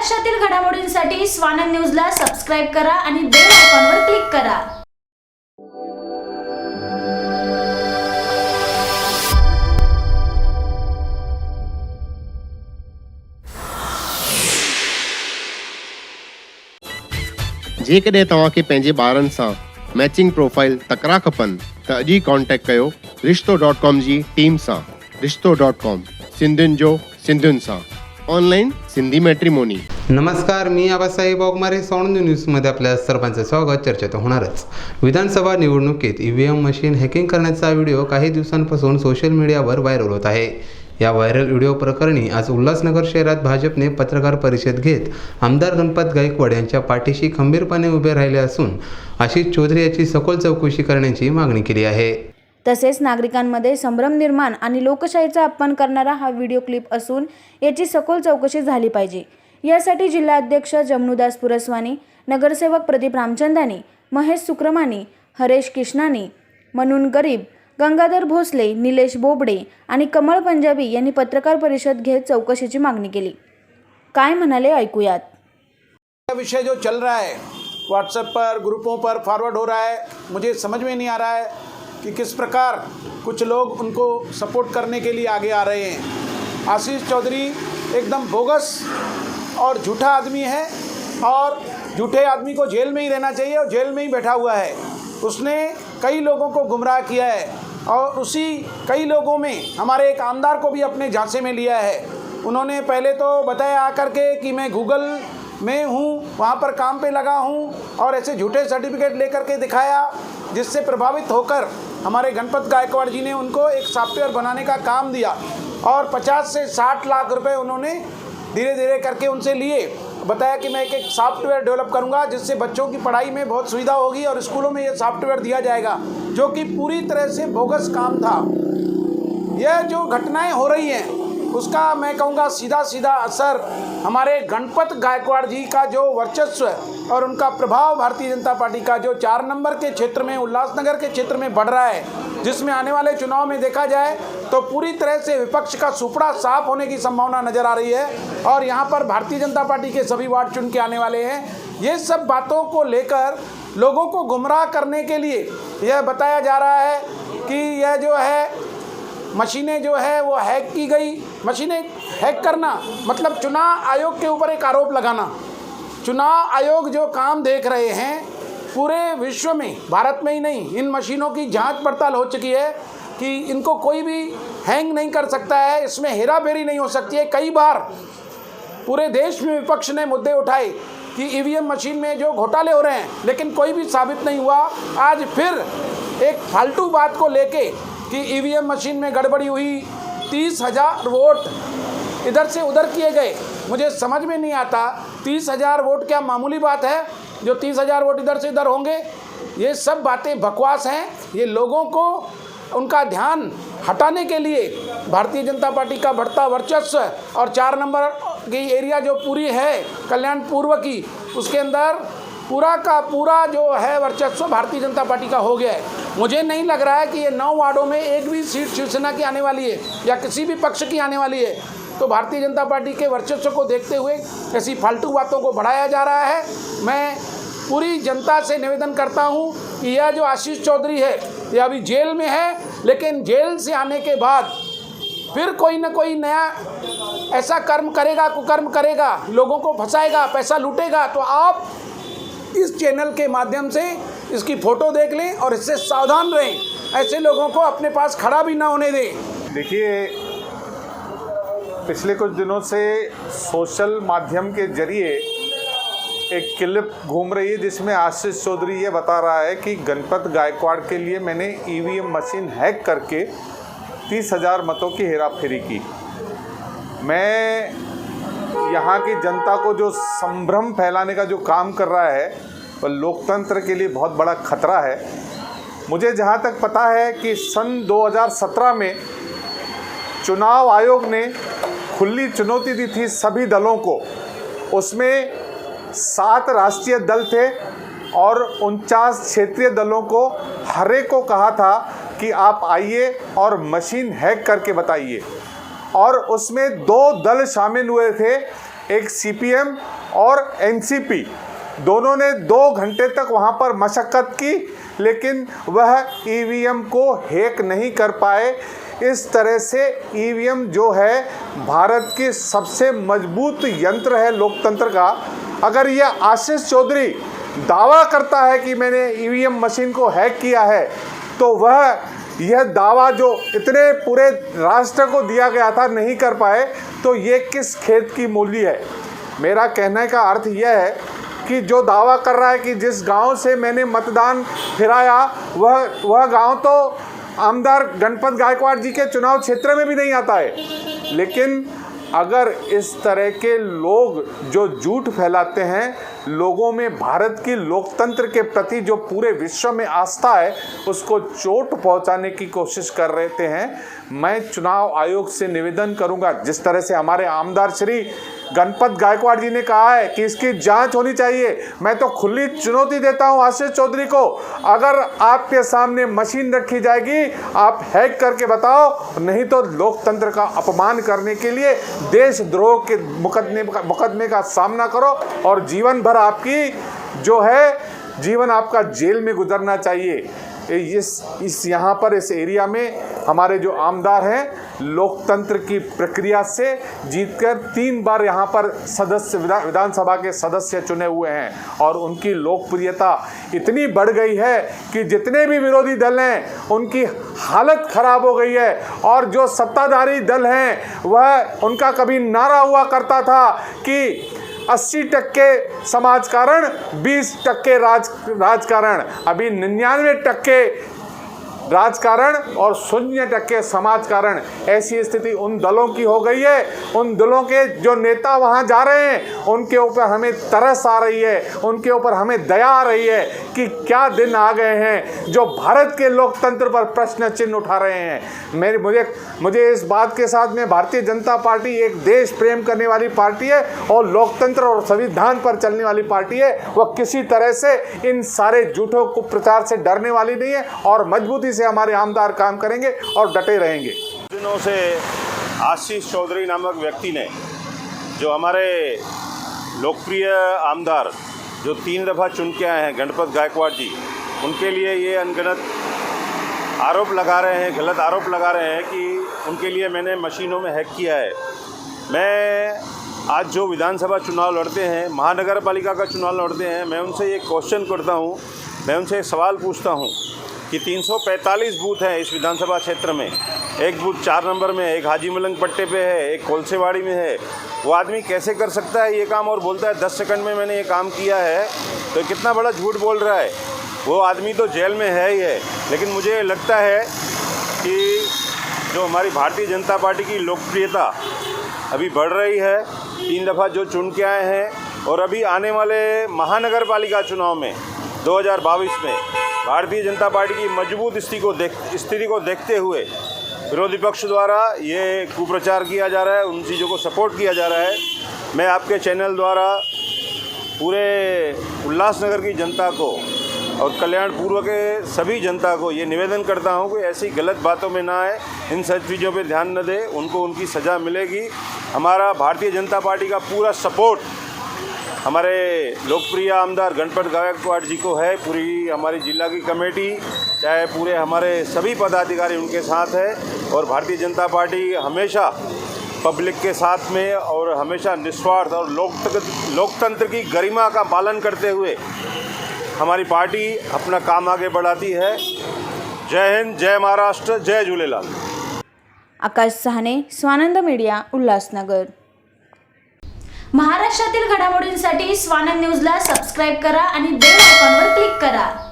महाराष्ट्रातील घडामोडींसाठी स्वानंद न्यूजला सबस्क्राइब करा आणि बेल आयकॉनवर क्लिक करा। जेकॾहिं तव्हांखे पंहिंजे ॿारनि सां मैचिंग प्रोफाइल तकरा खपनि त अॼु ई कॉन्टेक्ट कयो रिश्तो.com जी टीम सां। रिश्तो.com सिंधियुनि जो सिंधियुनि सां ऑनलाईन सिंधी मॅट्रिमोनी। नमस्कार, मी आबासाहेब वाघमारे। स्वानंद न्यूजमध्ये आपल्या सर्वांचं स्वागत। चर्चा तर होणारच। विधानसभा निवडणुकीत ईव्हीएम मशीन हॅकिंग करण्याचा व्हिडिओ काही दिवसांपासून सोशल मीडियावर व्हायरल होत आहे। या व्हायरल व्हिडिओ प्रकरणी आज उल्हासनगर शहरात भाजपने पत्रकार परिषद घेत आमदार गणपत गायकवाड यांच्या पाठीशी खंबीरपणे उभे राहिले असून आशिष चौधरी याची सखोल चौकशी करण्याची मागणी केली आहे। तसेच नागरिकांमध्ये संभ्रम निर्माण आणि लोकशाहीचा अपमान करणारा हा व्हिडिओ क्लिप असून याची सखोल चौकशी झाली पाहिजे। यासाठी जिल्हाध्यक्ष जमनुदास पुरस्वानी, नगरसेवक प्रदीप रामचंदानी, महेश सुक्रमानी, हरेश किशनानी, मनून गरीब, गंगाधर भोसले, निलेश बोबडे आणि कमळ पंजाबी यांनी पत्रकार परिषद घेत चौकशीची मागणी केली। काय म्हणाले ऐकूयात। विषय जो चल रहा है व्हाट्सएप पर, ग्रुपों पर फॉरवर्ड हो रहा है, मुझे समझ में नहीं आ रहा है कि किस प्रकार कुछ लोग उनको सपोर्ट करने के लिए आगे आ रहे हैं। आशीष चौधरी एकदम बोगस और झूठा आदमी है और झूठे आदमी को जेल में ही रहना चाहिए और जेल में ही बैठा हुआ है। उसने कई लोगों को गुमराह किया है और उसी कई लोगों में हमारे एक आमदार को भी अपने झांसे में लिया है। उन्होंने पहले तो बताया आकर के कि मैं गूगल में हूँ, वहाँ पर काम पे लगा हूँ, और ऐसे झूठे सर्टिफिकेट लेकर के दिखाया, जिससे प्रभावित होकर हमारे गणपत गायकवाड़ जी ने उनको एक सॉफ्टवेयर बनाने का काम दिया और 50 से 60 लाख रुपए उन्होंने धीरे धीरे करके उनसे लिए। बताया कि मैं एक सॉफ्टवेयर डेवलप करूंगा जिससे बच्चों की पढ़ाई में बहुत सुविधा होगी और स्कूलों में ये सॉफ्टवेयर दिया जाएगा, जो कि पूरी तरह से बोगस काम था। यह जो घटनाएं हो रही हैं उसका मैं कहूँगा सीधा सीधा असर हमारे गणपत गायकवाड़ जी का जो वर्चस्व और उनका प्रभाव भारतीय जनता पार्टी का जो 4 नंबर के क्षेत्र में, उल्लासनगर के क्षेत्र में बढ़ रहा है, जिसमें आने वाले चुनाव में देखा जाए तो पूरी तरह से विपक्ष का सुपड़ा साफ होने की संभावना नज़र आ रही है और यहाँ पर भारतीय जनता पार्टी के सभी वार्ड चुन के आने वाले हैं। ये सब बातों को लेकर लोगों को गुमराह करने के लिए यह बताया जा रहा है कि यह जो है मशीनें जो है वो हैक की गई। मशीनें हैक करना मतलब चुनाव आयोग के ऊपर एक आरोप लगाना। चुनाव आयोग जो काम देख रहे हैं पूरे विश्व में, भारत में ही नहीं, इन मशीनों की जांच पड़ताल हो चुकी है कि इनको कोई भी हैंग नहीं कर सकता है, इसमें हेरा फेरी नहीं हो सकती है। कई बार पूरे देश में विपक्ष ने मुद्दे उठाए कि ईवीएम मशीन में जो घोटाले हो रहे हैं, लेकिन कोई भी साबित नहीं हुआ। आज फिर एक फालतू बात को लेके कि ईवीएम मशीन में गड़बड़ी हुई, 30,000 वोट इधर से उधर किए गए। मुझे समझ में नहीं आता 30,000 वोट क्या मामूली बात है जो 30,000 वोट इधर से उधर होंगे? ये सब बातें बकवास हैं। ये लोगों को उनका ध्यान हटाने के लिए भारतीय जनता पार्टी का बढ़ता वर्चस्व और 4 नंबर की एरिया जो पूरी है कल्याण पूर्व की, उसके अंदर पूरा का पूरा जो है वर्चस्व भारतीय जनता पार्टी का हो गया है। मुझे नहीं लग रहा है कि ये 9 वार्डों में एक भी सीट शिवसेना की आने वाली है या किसी भी पक्ष की आने वाली है। तो भारतीय जनता पार्टी के वर्चस्व को देखते हुए ऐसी फालतू बातों को बढ़ाया जा रहा है। मैं पूरी जनता से निवेदन करता हूं कि यह जो आशीष चौधरी है ये अभी जेल में है, लेकिन जेल से आने के बाद फिर कोई ना कोई नया ऐसा कर्म करेगा, कुकर्म करेगा, लोगों को फंसाएगा, पैसा लूटेगा। तो आप इस चैनल के माध्यम से इसकी फ़ोटो देख लें और इससे सावधान रहें, ऐसे लोगों को अपने पास खड़ा भी ना होने दें। देखिए, पिछले कुछ दिनों से सोशल माध्यम के जरिए एक क्लिप घूम रही है जिसमें आशीष चौधरी ये बता रहा है कि गणपत गायकवाड़ के लिए मैंने ईवीएम मशीन हैक करके 30,000 मतों की हेराफेरी की। मैं यहाँ की जनता को जो संभ्रम फैलाने का जो काम कर रहा है वह लोकतंत्र के लिए बहुत बड़ा खतरा है। मुझे जहाँ तक पता है कि सन 2017 में चुनाव आयोग ने खुली चुनौती दी थी सभी दलों को। उसमें 7 राष्ट्रीय दल थे और 49 क्षेत्रीय दलों को हर एक को कहा था कि आप आइए और मशीन हैक करके बताइए। और उसमें 2 दल शामिल हुए थे, एक CPM और NCP दोनों ने 2 घंटे तक वहाँ पर मशक्क़त की, लेकिन वह EVM को हैक नहीं कर पाए। इस तरह से EVM जो है भारत की सबसे मजबूत यंत्र है लोकतंत्र का। अगर यह आशीष चौधरी दावा करता है कि मैंने EVM मशीन को हैक किया है, तो वह यह दावा जो इतने पूरे राष्ट्र को दिया गया था नहीं कर पाए, तो ये किस खेत की मूली है। मेरा कहने का अर्थ यह है कि जो दावा कर रहा है कि जिस गांव से मैंने मतदान फिराया वह गांव तो आमदार गणपत गायकवाड़ जी के चुनाव क्षेत्र में भी नहीं आता है। लेकिन अगर इस तरह के लोग जो झूठ फैलाते हैं, लोगों में भारत की लोकतंत्र के प्रति जो पूरे विश्व में आस्था है उसको चोट पहुंचाने की कोशिश कर रहे हैं, मैं चुनाव आयोग से निवेदन करूंगा, जिस तरह से हमारे आमदार श्री गणपत गायकवाड़ जी ने कहा है कि इसकी जांच होनी चाहिए, मैं तो खुली चुनौती देता हूं आशीष चौधरी को। अगर आपके सामने मशीन रखी जाएगी, आप हैक करके बताओ, नहीं तो लोकतंत्र का अपमान करने के लिए देशद्रोह के मुकदमे का सामना करो और जीवन भर आपकी जो है जीवन आपका जेल में गुजरना चाहिए। इस यहाँ पर इस एरिया में हमारे जो आमदार हैं लोकतंत्र की प्रक्रिया से जीतकर 3 बार यहाँ पर सदस्य विधानसभा के सदस्य चुने हुए हैं और उनकी लोकप्रियता इतनी बढ़ गई है कि जितने भी विरोधी दल हैं उनकी हालत खराब हो गई है। और जो सत्ताधारी दल हैं वह उनका कभी नारा हुआ करता था कि 80% समाजकारण, 20% राजकारण, अभी 99% राजकारण और 0% समाजकारण। ऐसी स्थिति उन दलों की हो गई है। उन दलों के जो नेता वहां जा रहे हैं उनके ऊपर हमें तरस आ रही है, उनके ऊपर हमें दया आ रही है कि क्या दिन आ गए हैं जो भारत के लोकतंत्र पर प्रश्न चिन्ह उठा रहे हैं। मुझे इस बात के साथ में भारतीय जनता पार्टी एक देश प्रेम करने वाली पार्टी है और लोकतंत्र और संविधान पर चलने वाली पार्टी है। वह किसी तरह से इन सारे झूठों कुप्रचार से डरने वाली नहीं है और मजबूती से हमारे आमदार काम करेंगे और डटे रहेंगे। दिनों से आशीष चौधरी नामक व्यक्ति ने, जो हमारे लोकप्रिय आमदार जो 3 दफ़ा चुन के आए हैं गणपत गायकवाड़ जी, उनके लिए ये अनगनत आरोप लगा रहे हैं, गलत आरोप लगा रहे हैं कि उनके लिए मैंने मशीनों में हैक किया है। मैं आज जो विधानसभा चुनाव लड़ते हैं, महानगर पालिका का चुनाव लड़ते हैं, मैं उनसे ये क्वेश्चन करता हूँ, मैं उनसे एक सवाल पूछता हूँ कि 345 बूथ हैं इस विधानसभा क्षेत्र में। एक बूथ 4 नंबर में, एक हाजी मलंग पट्टे पे है, एक कोलसेवाड़ी में है। वो आदमी कैसे कर सकता है ये काम और बोलता है 10 सेकंड में मैंने ये काम किया है? तो कितना बड़ा झूठ बोल रहा है। वो आदमी तो जेल में है ही है। लेकिन मुझे लगता है कि जो हमारी भारतीय जनता पार्टी की लोकप्रियता अभी बढ़ रही है, 3 दफ़ा जो चुन के आए हैं और अभी आने वाले महानगर पालिका चुनाव में 2022 में भारतीय जनता पार्टी की मजबूत स्थिति को देखते हुए विरोधी पक्ष द्वारा ये कुप्रचार किया जा रहा है, उन चीज़ों को सपोर्ट किया जा रहा है। मैं आपके चैनल द्वारा पूरे उल्लासनगर की जनता को और कल्याणपुर के सभी जनता को ये निवेदन करता हूँ कि ऐसी गलत बातों में ना आए, इन सब चीज़ों पे ध्यान न दें, उनको उनकी सज़ा मिलेगी। हमारा भारतीय जनता पार्टी का पूरा सपोर्ट हमारे लोकप्रिय आमदार गणपत गायकवाड़ जी को है। पूरी हमारी जिला की कमेटी, चाहे पूरे हमारे सभी पदाधिकारी उनके साथ है और भारतीय जनता पार्टी हमेशा पब्लिक के साथ में और हमेशा निस्वार्थ और लोकतंत्र की गरिमा का पालन करते हुए हमारी पार्टी अपना काम आगे बढ़ाती है। जय हिंद, जय महाराष्ट्र, जय झूलेलाल। आकाश सहाने, स्वानंद मीडिया, उल्हासनगर। महाराष्ट्रातील घडामोडींसाठी स्वानंद न्यूजला सबस्क्राईब करा आणि बेल आयकॉनवर क्लिक करा।